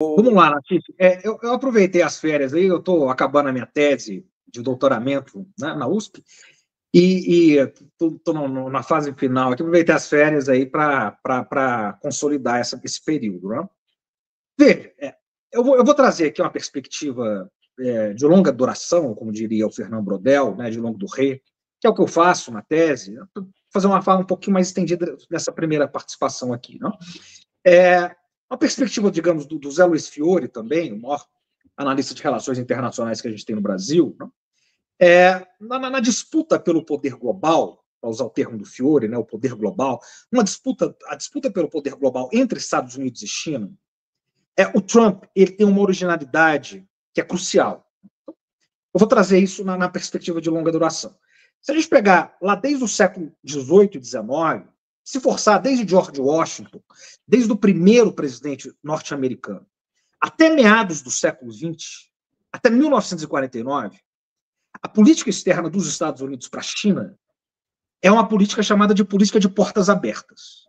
Vamos lá, Natif. Eu aproveitei as férias aí, eu estou acabando a minha tese de doutoramento, né, na USP, e estou na fase final aqui, aproveitei as férias aí para consolidar esse período. Né? Veja, eu vou trazer aqui uma perspectiva de longa duração, como diria o Fernando Brodel, né, de longo do rei, que é o que eu faço na tese, né, fazer uma fala um pouquinho mais estendida nessa primeira participação aqui. Não? Uma perspectiva, digamos, do Zé Luiz Fiore também, o maior analista de relações internacionais que a gente tem no Brasil, não? Na disputa pelo poder global, para usar o termo do Fiore, né, o poder global, a disputa pelo poder global entre Estados Unidos e China, o Trump ele tem uma originalidade que é crucial. Eu vou trazer isso na perspectiva de longa duração. Se a gente pegar lá desde o século XVIII e XIX, se forçar desde George Washington, desde o primeiro presidente norte-americano, até meados do século XX, até 1949, a política externa dos Estados Unidos para a China é uma política chamada de política de portas abertas.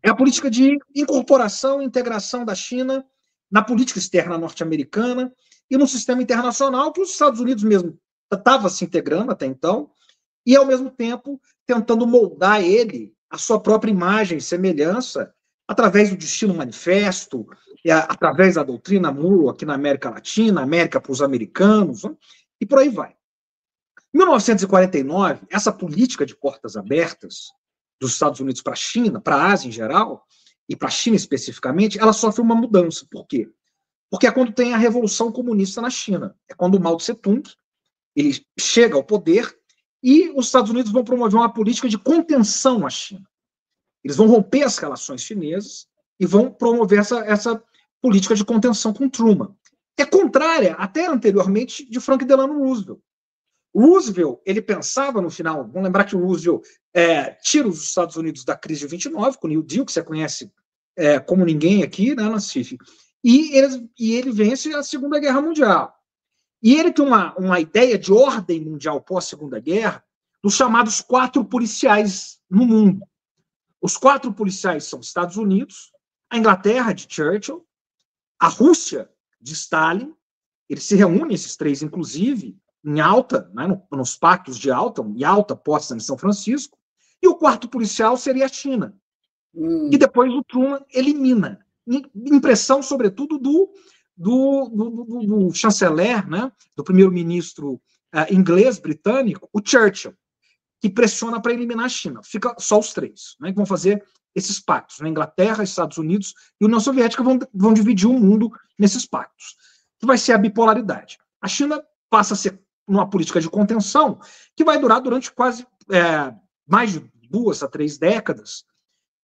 É a política de incorporação e integração da China na política externa norte-americana e no sistema internacional que os Estados Unidos mesmo estava se integrando até então, e, ao mesmo tempo, tentando moldar ele a sua própria imagem e semelhança através do Destino Manifesto, através da doutrina Monroe aqui na América Latina, América para os americanos, né? E por aí vai. Em 1949, essa política de portas abertas dos Estados Unidos para a China, para a Ásia em geral, e para a China especificamente, ela sofre uma mudança. Por quê? Porque é quando tem a Revolução Comunista na China. É quando o Mao Tse-tung ele chega ao poder e os Estados Unidos vão promover uma política de contenção à China. Eles vão romper as relações chinesas e vão promover essa política de contenção com Truman. É contrária, até anteriormente, de Franklin Delano Roosevelt. Roosevelt, ele pensava no final, vamos lembrar que o Roosevelt tira os Estados Unidos da crise de 29, com o New Deal, que você conhece como ninguém aqui, né, Nassif, e ele vence a Segunda Guerra Mundial. E ele tem uma ideia de ordem mundial pós-Segunda Guerra dos chamados 4 policiais no mundo. Os 4 policiais são os Estados Unidos, a Inglaterra, de Churchill, a Rússia, de Stalin. Eles se reúnem, esses 3, inclusive, em Alta, né, nos pactos de Alta, em Alta, Potsdam e São Francisco. E o 4º policial seria a China, que depois o Truman elimina. Impressão, sobretudo, do chanceler, né, do primeiro-ministro inglês, britânico, o Churchill, que pressiona para eliminar a China. Fica só os 3, né, que vão fazer esses pactos. Né? Inglaterra, Estados Unidos e União Soviética vão dividir o mundo nesses pactos. Que vai ser a bipolaridade. A China passa a ser uma política de contenção que vai durar durante quase mais de 2 a 3 décadas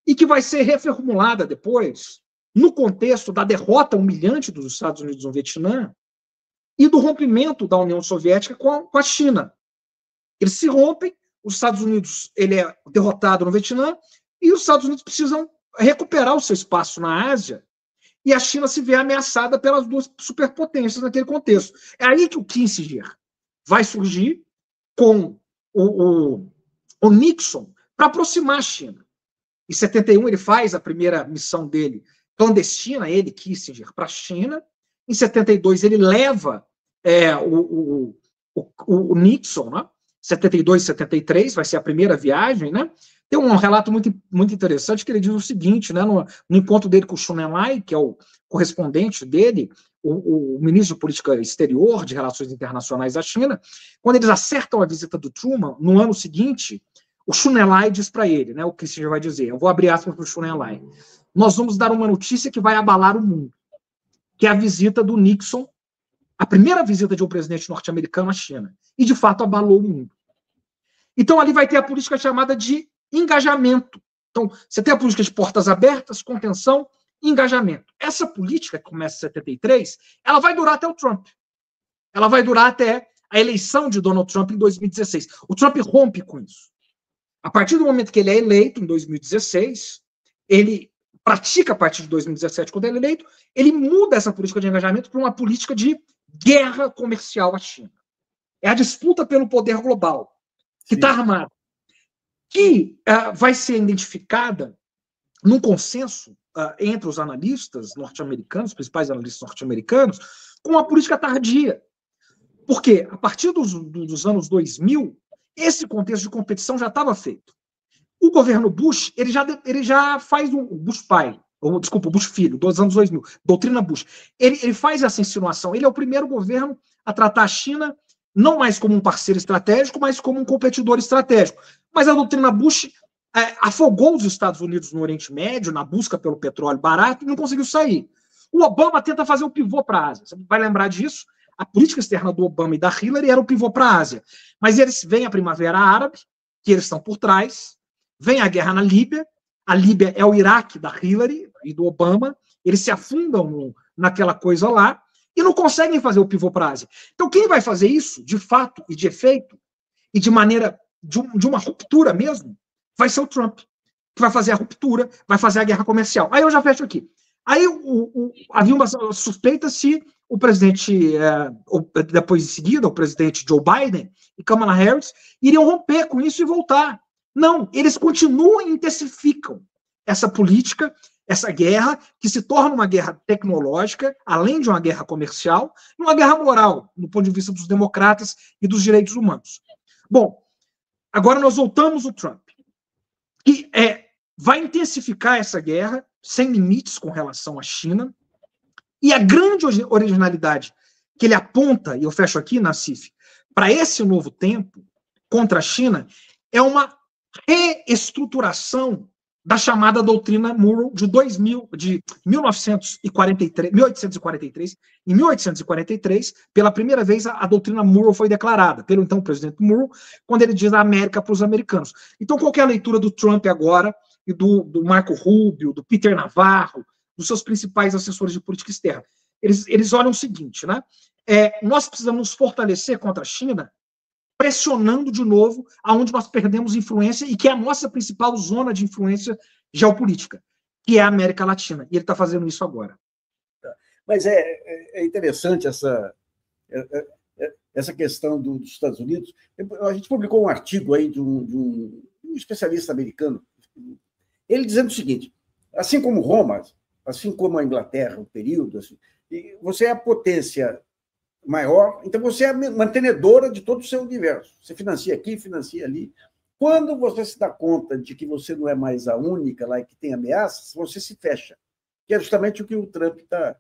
e que vai ser reformulada depois no contexto da derrota humilhante dos Estados Unidos no Vietnã e do rompimento da União Soviética com a China. Eles se rompem, os Estados Unidos ele é derrotado no Vietnã e os Estados Unidos precisam recuperar o seu espaço na Ásia e a China se vê ameaçada pelas 2 superpotências naquele contexto. É aí que o Kissinger vai surgir com o Nixon para aproximar a China. Em 71 ele faz a primeira missão dele clandestina, ele, Kissinger, para a China. Em 72 ele leva o Nixon, né? 72 e 73 vai ser a primeira viagem, né? Tem um relato muito, muito interessante que ele diz o seguinte, né? No encontro dele com o Chun En-lai, que é o correspondente dele, o ministro de Política Exterior, de Relações Internacionais da China, quando eles acertam a visita do Truman, no ano seguinte, o Chun En-lai diz para ele, né? O Kissinger vai dizer, eu vou abrir aspas para o Chun En-lai, nós vamos dar uma notícia que vai abalar o mundo, que é a visita do Nixon, a primeira visita de um presidente norte-americano à China, e de fato abalou o mundo. Então ali vai ter a política chamada de engajamento. Então você tem a política de portas abertas, contenção e engajamento. Essa política, que começa em 73, ela vai durar até o Trump. Ela vai durar até a eleição de Donald Trump em 2016. O Trump rompe com isso. A partir do momento que ele é eleito, em 2016, ele pratica a partir de 2017, quando ele é eleito, ele muda essa política de engajamento para uma política de guerra comercial à China. É a disputa pelo poder global, que está armada, que vai ser identificada num consenso entre os analistas norte-americanos, os principais analistas norte-americanos, com uma política tardia. Porque, a partir dos anos 2000, esse contexto de competição já estava feito. O governo Bush, ele já faz o Bush pai, ou, desculpa, o Bush filho, dos anos 2000, doutrina Bush. Ele faz essa insinuação. Ele é o primeiro governo a tratar a China não mais como um parceiro estratégico, mas como um competidor estratégico. Mas a doutrina Bush afogou os Estados Unidos no Oriente Médio, na busca pelo petróleo barato, e não conseguiu sair. O Obama tenta fazer o pivô para a Ásia. Você vai lembrar disso? A política externa do Obama e da Hillary era o pivô para a Ásia. Mas eles vêm a Primavera Árabe, que eles estão por trás, vem a guerra na Líbia, a Líbia é o Iraque da Hillary e do Obama, eles se afundam naquela coisa lá e não conseguem fazer o pivô para a Ásia. Então, quem vai fazer isso, de fato e de efeito, e de maneira de uma ruptura mesmo, vai ser o Trump, que vai fazer a ruptura, vai fazer a guerra comercial. Aí eu já fecho aqui. Aí havia uma suspeita se o presidente, depois em seguida, o presidente Joe Biden e Kamala Harris iriam romper com isso e voltar. Não, eles continuam e intensificam essa política, essa guerra, que se torna uma guerra tecnológica, além de uma guerra comercial, e uma guerra moral, do ponto de vista dos democratas e dos direitos humanos. Bom, agora nós voltamos ao Trump, que vai intensificar essa guerra sem limites com relação à China, e a grande originalidade que ele aponta, e eu fecho aqui, Nassif, para esse novo tempo contra a China, é uma reestruturação da chamada doutrina Monroe de 1843. Em 1843, pela primeira vez, a doutrina Monroe foi declarada pelo então presidente Monroe, quando ele diz a América para os americanos. Então, qual é a leitura do Trump agora, e do Marco Rubio, do Peter Navarro, dos seus principais assessores de política externa? Eles olham o seguinte, né? Nós precisamos nos fortalecer contra a China, pressionando de novo aonde nós perdemos influência e que é a nossa principal zona de influência geopolítica, que é a América Latina. E ele está fazendo isso agora. Mas é interessante essa questão dos Estados Unidos. A gente publicou um artigo aí de um especialista americano, ele dizendo o seguinte: assim como Roma, assim como a Inglaterra, o período, assim, você é a potência maior, então você é a mantenedora de todo o seu universo. Você financia aqui, financia ali. Quando você se dá conta de que você não é mais a única lá que tem ameaças, você se fecha. Que é justamente o que o Trump está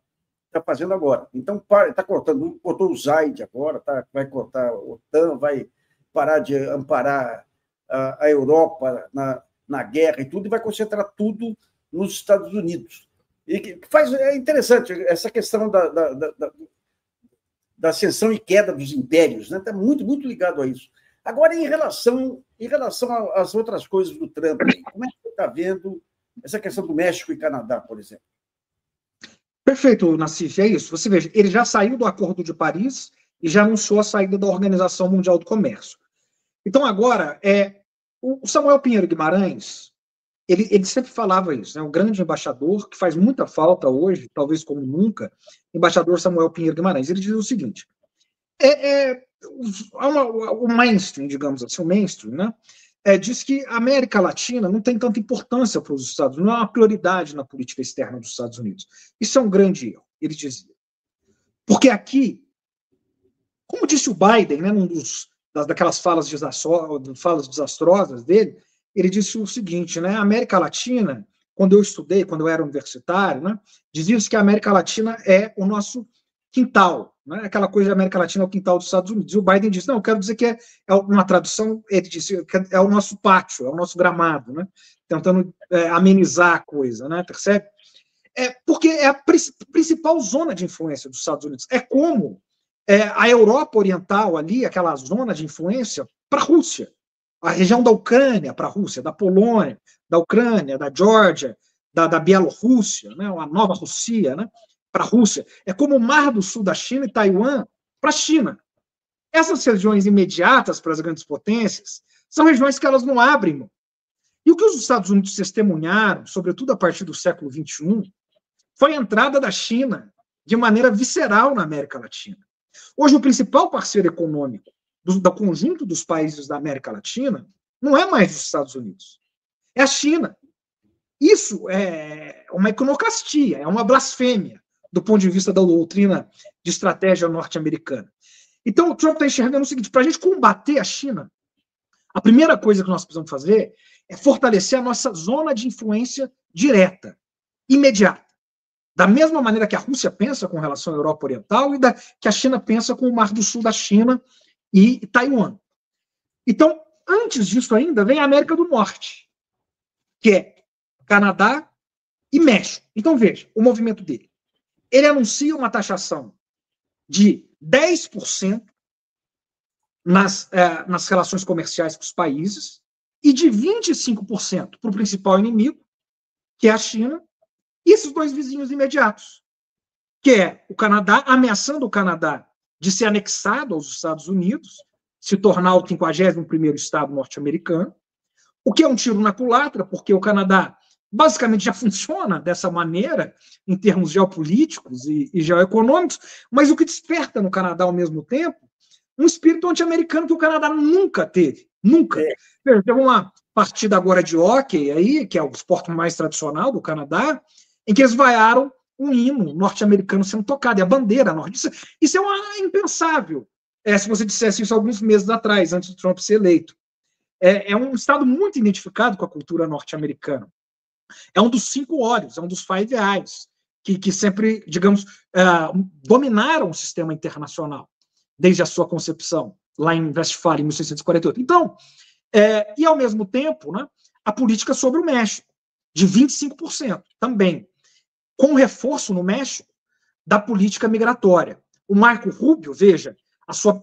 fazendo agora. Então, está cortou o Zaid agora, vai cortar a OTAN, vai parar de amparar a Europa na guerra e tudo, e vai concentrar tudo nos Estados Unidos. E é interessante essa questão da ascensão e queda dos impérios, né? Está muito, muito ligado a isso. Agora, em relação às outras coisas do Trump, como é que você está vendo essa questão do México e Canadá, por exemplo? Perfeito, Nassif, é isso. Você veja, ele já saiu do Acordo de Paris e já anunciou a saída da Organização Mundial do Comércio. Então, agora, o Samuel Pinheiro Guimarães, ele sempre falava isso, né? Um grande embaixador, que faz muita falta hoje, talvez como nunca, embaixador Samuel Pinheiro Guimarães. Ele diz o seguinte: o mainstream, digamos assim, o mainstream, né? Diz que a América Latina não tem tanta importância para os Estados Unidos, não é uma prioridade na política externa dos Estados Unidos. Isso é um grande erro, ele dizia. Porque aqui, como disse o Biden, né, daquelas falas desastrosas dele, ele disse o seguinte, né? A América Latina, quando eu estudei, quando eu era universitário, né, dizia-se que a América Latina é o nosso quintal, né? Aquela coisa da América Latina é o quintal dos Estados Unidos. E o Biden disse, não, eu quero dizer que é uma tradução, ele disse, é o nosso pátio, é o nosso gramado, né? Tentando amenizar a coisa, né? Percebe? Porque é a principal zona de influência dos Estados Unidos. É como a Europa Oriental ali, aquela zona de influência para a Rússia, a região da Ucrânia para a Rússia, da Polônia, da Ucrânia, da Geórgia, da Bielorrússia, né? A nova Rússia, né? Para a Rússia. É como o Mar do Sul da China e Taiwan para a China. Essas regiões imediatas para as grandes potências são regiões que elas não abrem mão. E o que os Estados Unidos testemunharam, sobretudo a partir do século XXI, foi a entrada da China de maneira visceral na América Latina. Hoje, o principal parceiro econômico do conjunto dos países da América Latina não é mais os Estados Unidos, é a China. Isso é uma iconoclastia, é uma blasfêmia do ponto de vista da doutrina de estratégia norte-americana. Então, o Trump está enxergando o seguinte: para a gente combater a China, a primeira coisa que nós precisamos fazer é fortalecer a nossa zona de influência direta, imediata. Da mesma maneira que a Rússia pensa com relação à Europa Oriental e que a China pensa com o Mar do Sul da China e Taiwan. Então, antes disso ainda, vem a América do Norte, que é Canadá e México. Então, veja o movimento dele. Ele anuncia uma taxação de 10% nas relações comerciais com os países e de 25% para o principal inimigo, que é a China, e esses dois vizinhos imediatos, que é o Canadá, ameaçando o Canadá de ser anexado aos Estados Unidos, se tornar o 51º estado norte-americano, o que é um tiro na culatra, porque o Canadá basicamente já funciona dessa maneira em termos geopolíticos e geoeconômicos, mas o que desperta no Canadá ao mesmo tempo um espírito anti-americano que o Canadá nunca teve. Nunca. Teve uma partida agora de hóquei aí, que é o esporte mais tradicional do Canadá, em que eles vaiaram um hino norte-americano sendo tocado, e a bandeira norte. Isso é impensável, se você dissesse isso alguns meses atrás, antes do Trump ser eleito. É um estado muito identificado com a cultura norte-americana. É um dos 5 olhos, é um dos Five Eyes, que sempre, digamos, dominaram o sistema internacional, desde a sua concepção, lá em Westfália, em 1648. Então, e ao mesmo tempo, né, a política sobre o México, de 25%, também, com reforço no México da política migratória. O Marco Rubio, veja,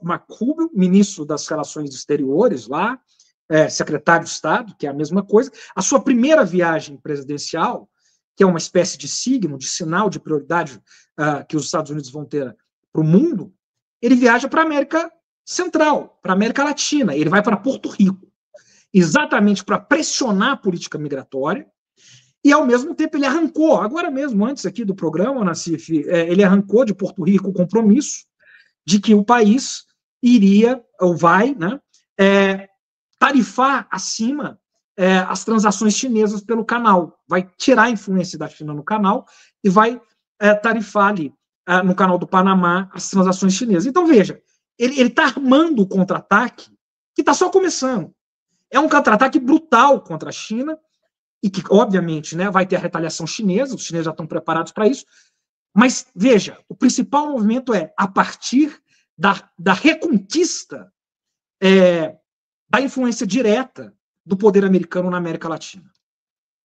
Marco Rubio, ministro das Relações Exteriores lá, secretário de Estado, que é a mesma coisa, a sua primeira viagem presidencial, que é uma espécie de signo, de sinal de prioridade que os Estados Unidos vão ter para o mundo, ele viaja para a América Central, para a América Latina, ele vai para Porto Rico, exatamente para pressionar a política migratória, e ao mesmo tempo ele arrancou, agora mesmo, antes aqui do programa, Nassif, ele arrancou de Porto Rico o compromisso de que o país iria, ou vai, né, tarifar acima as transações chinesas pelo canal, vai tirar a influência da China no canal e vai tarifar ali, no canal do Panamá, as transações chinesas. Então, veja, ele está armando o contra-ataque que está só começando. É um contra-ataque brutal contra a China e que, obviamente, né, vai ter a retaliação chinesa, os chineses já estão preparados para isso, mas, veja, o principal movimento é a partir da reconquista da influência direta do poder americano na América Latina.